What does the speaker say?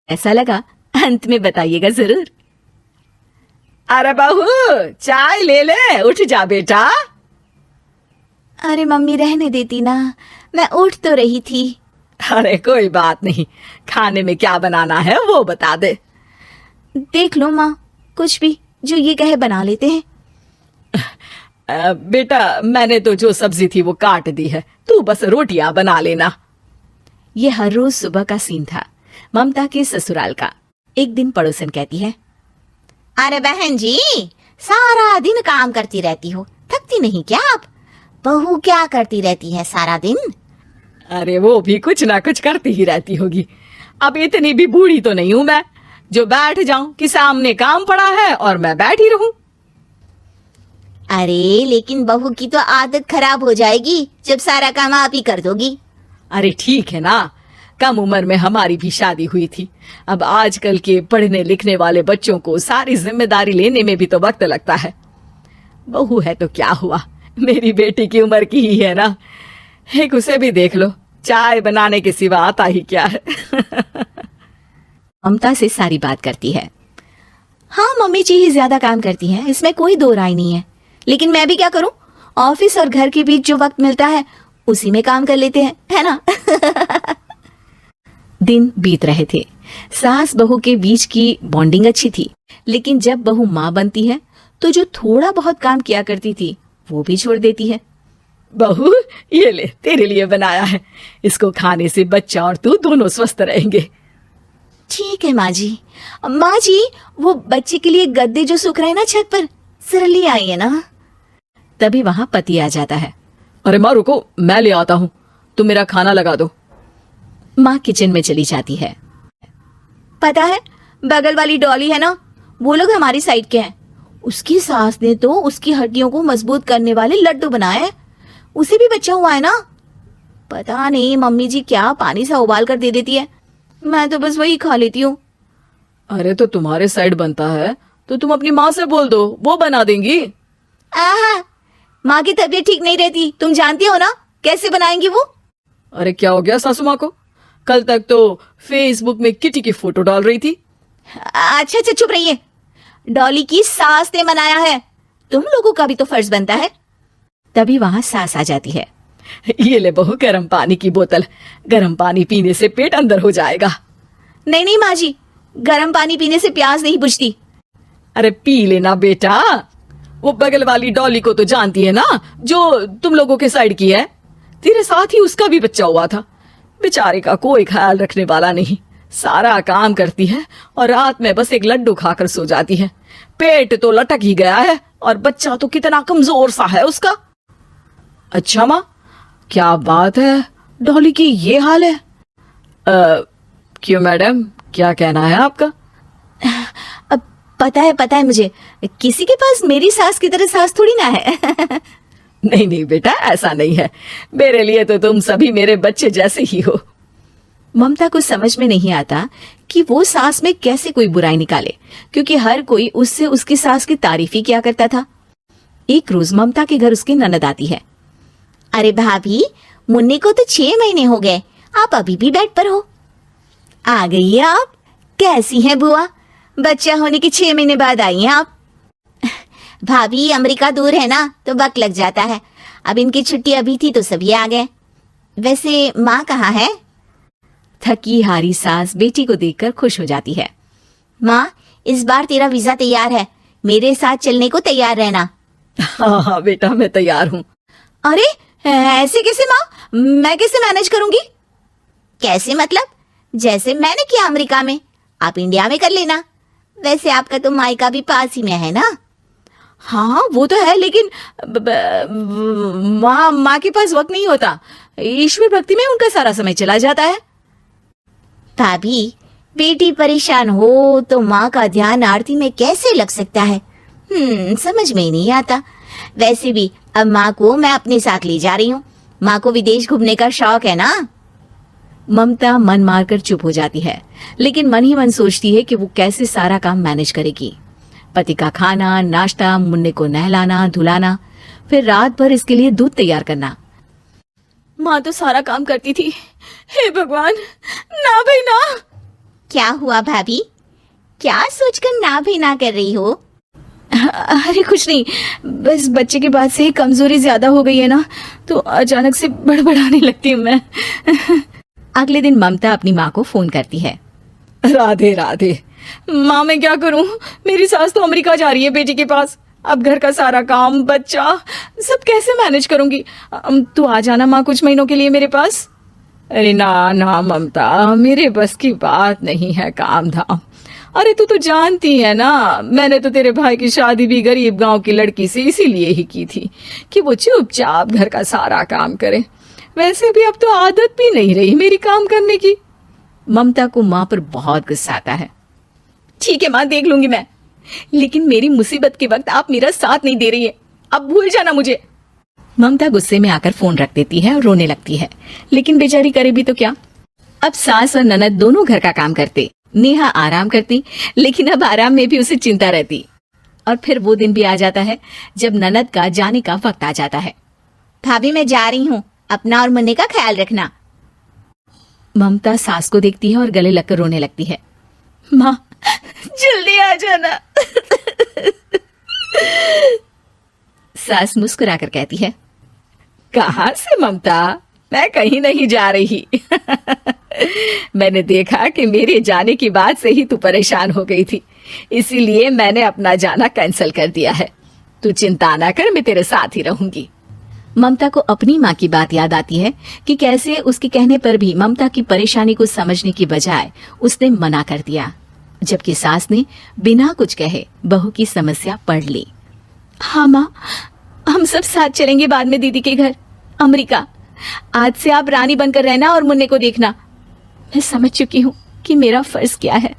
ऐसा लगा अंत में बताइएगा जरूर। अरे बहू, चाय ले ले, उठ जा बेटा। अरे मम्मी रहने देती ना, मैं उठ तो रही थी। अरे कोई बात नहीं, खाने में क्या बनाना है वो बता दे। देख लो माँ, कुछ भी जो ये कहे बना लेते हैं। बेटा मैंने तो जो सब्जी थी वो काट दी है, तू बस रोटियां बना लेना। ये हर रोज सुबह का सीन था ममता के ससुराल का। एक दिन पड़ोसन कहती है, अरे बहन जी, सारा दिन काम करती रहती हो, थकती नहीं क्या आप? बहू क्या करती रहती है सारा दिन? अरे वो भी कुछ ना कुछ करती ही रहती होगी। अब इतनी भी बूढ़ी तो नहीं हूं मैं जो बैठ जाऊं कि सामने काम पड़ा है और मैं बैठी रहूं। अरे लेकिन बहू की तो आदत खराब हो जाएगी जब सारा काम आप ही कर दोगी। अरे ठीक है ना, कम उम्र में हमारी भी शादी हुई थी। अब आजकल के पढ़ने लिखने वाले बच्चों को सारी जिम्मेदारी लेने में भी तो वक्त लगता है। बहू है तो क्या हुआ, मेरी बेटी की उम्र की ही है ना। एक उसे भी देख लो, चाय बनाने के सिवा आता ही क्या है। ममता से सारी बात करती है। हाँ मम्मी जी ही ज्यादा काम करती हैं, इसमें कोई दो राय नहीं है। लेकिन मैं भी क्या करूं, ऑफिस और घर के बीच जो वक्त मिलता है उसी में काम कर लेते हैं, है ना। दिन बीत रहे थे। सास बहू के बीच की बॉन्डिंग अच्छी थी, लेकिन जब बहू माँ बनती है तो जो थोड़ा बहुत काम किया करती थी वो भी छोड़ देती है। बहू ये ले, तेरे लिए बनाया है, इसको खाने से बच्चा और तू दोनों स्वस्थ रहेंगे। ठीक है माँ जी। माँ जी, वो बच्चे के लिए गद्दे जो सूख रहे हैं ना छत पर, जरा ले आइए ना। तभी वहां पति आ जाता है। अरे माँ रुको, मैं ले आता हूँ, तुम मेरा खाना लगा दो। माँ किचन में चली जाती है। पता है, बगल वाली डॉली है ना, वो लोग हमारी साइड के हैं। उसकी सास ने तो उसकी हड्डियों को मजबूत करने वाले लड्डू बनाए हैं। उसे भी बच्चा हुआ है ना। पता नहीं मम्मी जी क्या पानी सा उबाल कर दे देती है, मैं तो बस वही खा लेती हूँ। अरे तो तुम्हारे साइड बनता है तो तुम अपनी माँ से बोल दो, वो बना देंगी। आहा, माँ की तबीयत ठीक नहीं रहती, तुम जानती हो ना, कैसे बनाएंगी वो। अरे क्या हो गया सासू माँ को, कल तक तो फेसबुक में किटी की फोटो डाल रही थी। अच्छा अच्छा चुप रहिए। डॉली की सास ने बनाया है, तुम लोगों का भी तो फर्ज बनता है। तभी वहां सास आ जाती है। ये ले बहू गर्म पानी की बोतल, गर्म पानी पीने से पेट अंदर हो जाएगा। नहीं नहीं माँ जी, गर्म पानी पीने से प्यास नहीं बुझती। अरे पी लेना बेटा, वो बगल वाली डॉली को तो जानती है ना, जो तुम लोगों के साइड की है। तेरे साथ ही उसका भी बच्चा हुआ था, बेचारे का कोई ख्याल रखने वाला नहीं। सारा काम करती है और रात में बस एक लड्डू खाकर सो जाती है। पेट तो लटक ही गया है और बच्चा तो कितना कमजोर सा है उसका। अच्छा माँ, क्या बात है, डॉली की ये हाल है। क्यों मैडम, क्या कहना है आपका? अब पता है मुझे, किसी के पास मेरी सास की तरह सास थोड़ी ना है। नहीं नहीं बेटा, ऐसा नहीं है, मेरे लिए तो तुम सभी मेरे बच्चे जैसे ही हो। ममता को समझ में नहीं आता कि वो सास में कैसे कोई बुराई निकाले, क्योंकि हर कोई उससे उसकी सास की तारीफ ही किया करता था। एक रोज ममता के घर उसकी ननद आती है। अरे भाभी, मुन्नी को तो 6 महीने हो गए, आप अभी भी बेड पर हो। आ गई आप, कैसी हैं बुआ? बच्चा होने के 6 महीने बाद आई हैं आप। भाभी अमेरिका दूर है ना, तो वक्त लग जाता है। अब इनकी छुट्टी अभी थी तो सभी आ गए। वैसे माँ कहाँ है? थकी हारी सास बेटी को देखकर खुश हो जाती है। माँ, इस बार तेरा वीजा तैयार है, मेरे साथ चलने को तैयार रहना। हाँ हाँ बेटा, मैं तैयार हूँ। अरे ऐसे कैसे माँ, मैं कैसे मैनेज करूंगी? कैसे मतलब? जैसे मैंने किया अमेरिका में, आप इंडिया में कर लेना। वैसे आपका तो मायका भी पास ही में है ना। हाँ वो तो है, लेकिन माँ के पास वक्त नहीं होता। ईश्वर भक्ति में उनका सारा समय चला जाता है। भाभी, बेटी परेशान हो तो माँ का ध्यान आरती में कैसे लग सकता है? समझ में ही नहीं आता। वैसे भी अब माँ को मैं अपने साथ ले जा रही हूँ। माँ को विदेश घूमने का शौक है ना। ममता मन मारकर चुप हो जाती है, लेकिन मन ही मन सोचती है कि वो कैसे सारा काम मैनेज करेगी। पति का खाना, नाश्ता, मुन्ने को नहलाना धुलाना, फिर रात भर इसके लिए दूध तैयार करना। माँ तो सारा काम करती थी, हे भगवान, ना भाई ना। क्या हुआ भाभी? क्या सोचकर ना भी ना कर रही हो? अरे कुछ नहीं, बस बच्चे के बाद से कमजोरी ज्यादा हो गई है ना, तो अचानक से बड़बड़ाने लगती हूँ मैं। अगले दिन ममता अपनी माँ को फोन करती है। राधे राधे। माँ मैं क्या करूँ, मेरी सास तो अमेरिका जा रही है बेटी के पास। अब घर का सारा काम, बच्चा, सब कैसे मैनेज करूंगी। तू आ जाना माँ कुछ महीनों के लिए मेरे पास। अरे ना ना ममता, मेरे बस की बात नहीं है काम धाम। अरे तू तो जानती है ना, मैंने तो तेरे भाई की शादी भी गरीब गांव की लड़की से इसीलिए ही की थी कि वो चुपचाप घर का सारा काम करे। वैसे भी अब तो आदत भी नहीं रही मेरी काम करने की। ममता को माँ पर बहुत गुस्सा आता है। ठीक है माँ, देख लूंगी मैं, लेकिन मेरी मुसीबत के वक्त आप मेरा साथ नहीं दे रही है, अब भूल जाना मुझे। ममता गुस्से में आकर फोन रख देती है और रोने लगती है। लेकिन बेचारी करे भी तो क्या। अब सास और ननद दोनों घर का काम करते। नेहा आराम करती, लेकिन अब आराम में भी उसे चिंता रहती। और फिर वो दिन भी आ जाता है जब ननद का जाने का वक्त आ जाता है। भाभी मैं जा रही हूँ, अपना और मुन्ने का ख्याल रखना। ममता सास को देखती है और गले लगकर रोने लगती है। माँ जल्दी आ जाना। सास मुस्कुराकर कहती है, कहाँ से ममता, मैं कहीं नहीं जा रही। मैंने देखा कि मेरे जाने की बात से ही तू परेशान हो गई थी, इसीलिए मैंने अपना जाना कैंसिल कर दिया है। तू चिंता ना कर, मैं तेरे साथ ही रहूंगी। ममता को अपनी माँ की बात याद आती है कि कैसे उसके कहने पर भी ममता की परेशानी को समझने की बजाय उसने मना कर दिया, जबकि सास ने बिना कुछ कहे बहू की समस्या पढ़ ली। हाँ माँ, हम सब साथ चलेंगे बाद में दीदी के घर अमेरिका। आज से आप रानी बनकर रहना और मुन्ने को देखना। मैं समझ चुकी हूँ कि मेरा फर्ज क्या है।